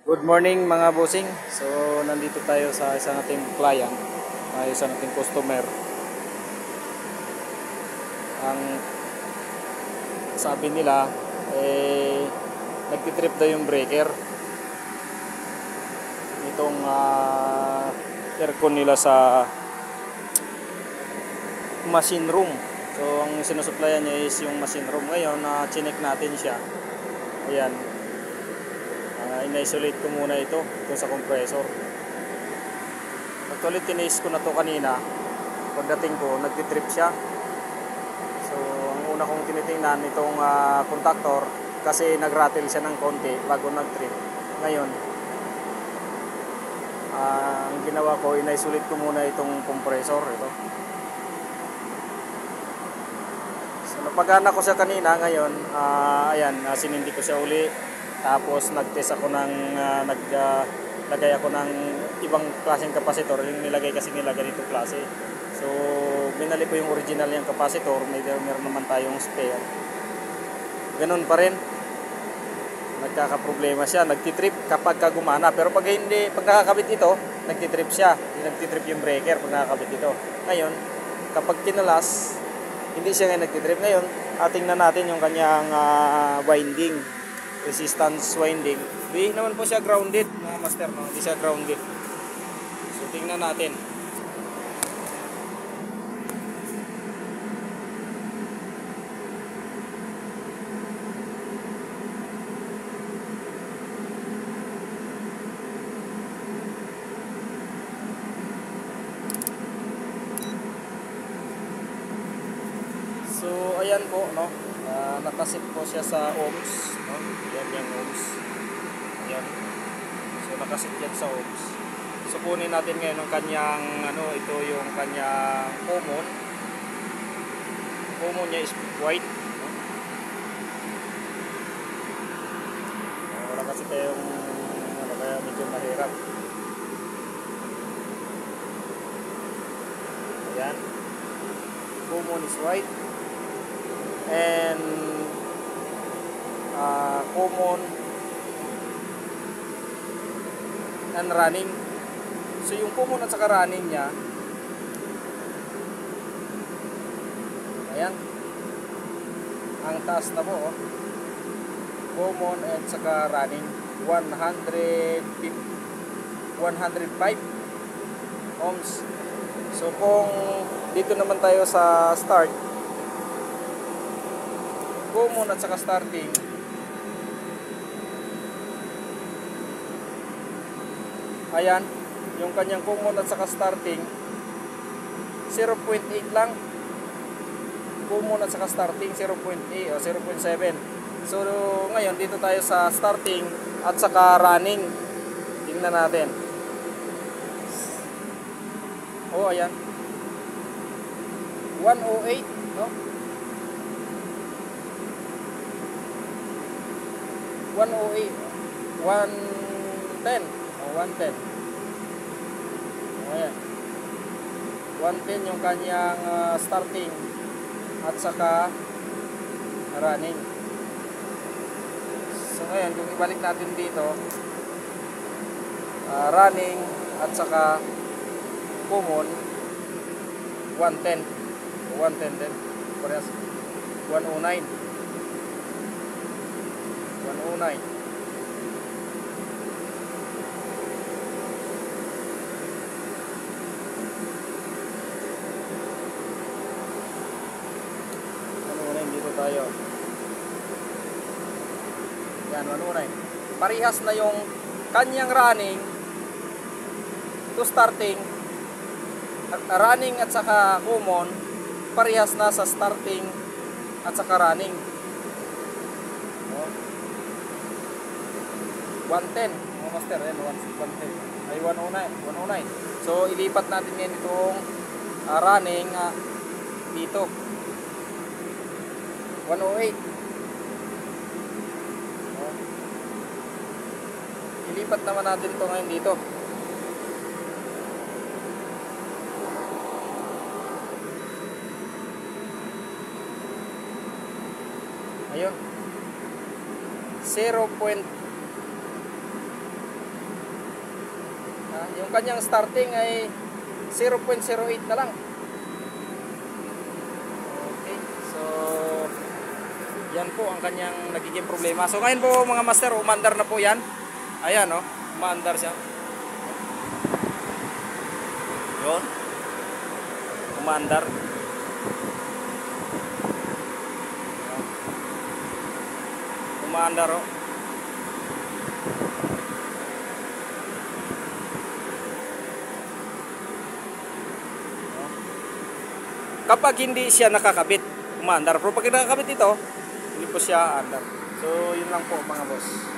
Good morning mga bossing. So nandito tayo sa isang ating client, isang ating customer. Ang sabi nila nagtitrip daw yung breaker nitong aircon nila sa machine room. So ang sinusuplayan niya is yung machine room. Ngayon chinek natin siya. Ayan. In-isolate ko muna ito sa compressor. Actually tinis ko na to kanina. Pagdating ko nagtitrip siya. So ang una kong tinitingnan itong contactor kasi nag-rattle siya ng konti bago nag-trip. Ngayon ang ginawa ko, in-isolate ko muna itong compressor ito. So napagana ko siya kanina. Ngayon ayan, sinindi ko siya uli. Tapos nag-test ako ng naglagay ako ng ibang klaseng kapasitor, yung nilagay kasi nila ganito klase. So binalik ko yung original yung kapasitor, meron naman tayong spare. Ganun pa rin. Nagkakaproblema siya, nagtitrip kapag gumana, pero pag hindi, pag nakakabit ito, nagtitrip siya. Nagtitrip yung breaker pag nakakabit ito. Ngayon, kapag kinalas, hindi siya ngayon nagtitrip. Ngayon, tingnan natin yung kanyang winding. Resistance winding. Hindi naman po siya grounded, mga master, no? Hindi siya grounded. So tingnan natin. So ayan po, no? Nakasit po siya sa ohms, no? Yan yung ohms. Ayan. So nakasit yan sa ohms. So kunin natin ngayon ang kanyang ito yung kanyang common. Common niya is white, no? Wala kasi tayong kaya medyo mahirap. Ayan. Common is white. And common and running. So yung common at saka running niya, ayan, ang taas na po, oh. Common at saka running 105 ohms. So kung dito naman tayo sa start, common at saka starting, ayan, yung kanyang common at saka starting 0.8 lang. Common at saka starting 0.8 o 0.7. So ngayon dito tayo sa starting at saka running. Tingnan natin. Oh, ayan, 108, no? 108, 110, o 110. Ayan. 110 yung kanyang starting at saka running. So ngayon, kung ibalik natin dito, running at saka common 110. 110 din. Parehas 109. 109. Dito tayo. Yan, 109. Parehas na yung kanyang running to starting. Running at saka common, parehas na sa starting at saka running. 110, mga master, yan, 110 ay 109. So ilipat natin ngayon itong running dito 108. Ilipat naman natin ito ngayon dito. Ayun, 0.8 yung kanyang starting ay 0.08 na lang. Okay, so yan po ang kanyang nagiging problema. So ngayon po mga master, umandar na po yan. Ayan o, umaandar siya. Yun, umaandar. Umaandar o. Kapag hindi siya nakakabit, umaandar. Pero pag nakakabit ito, hindi po siya andar. So, yun lang po mga boss.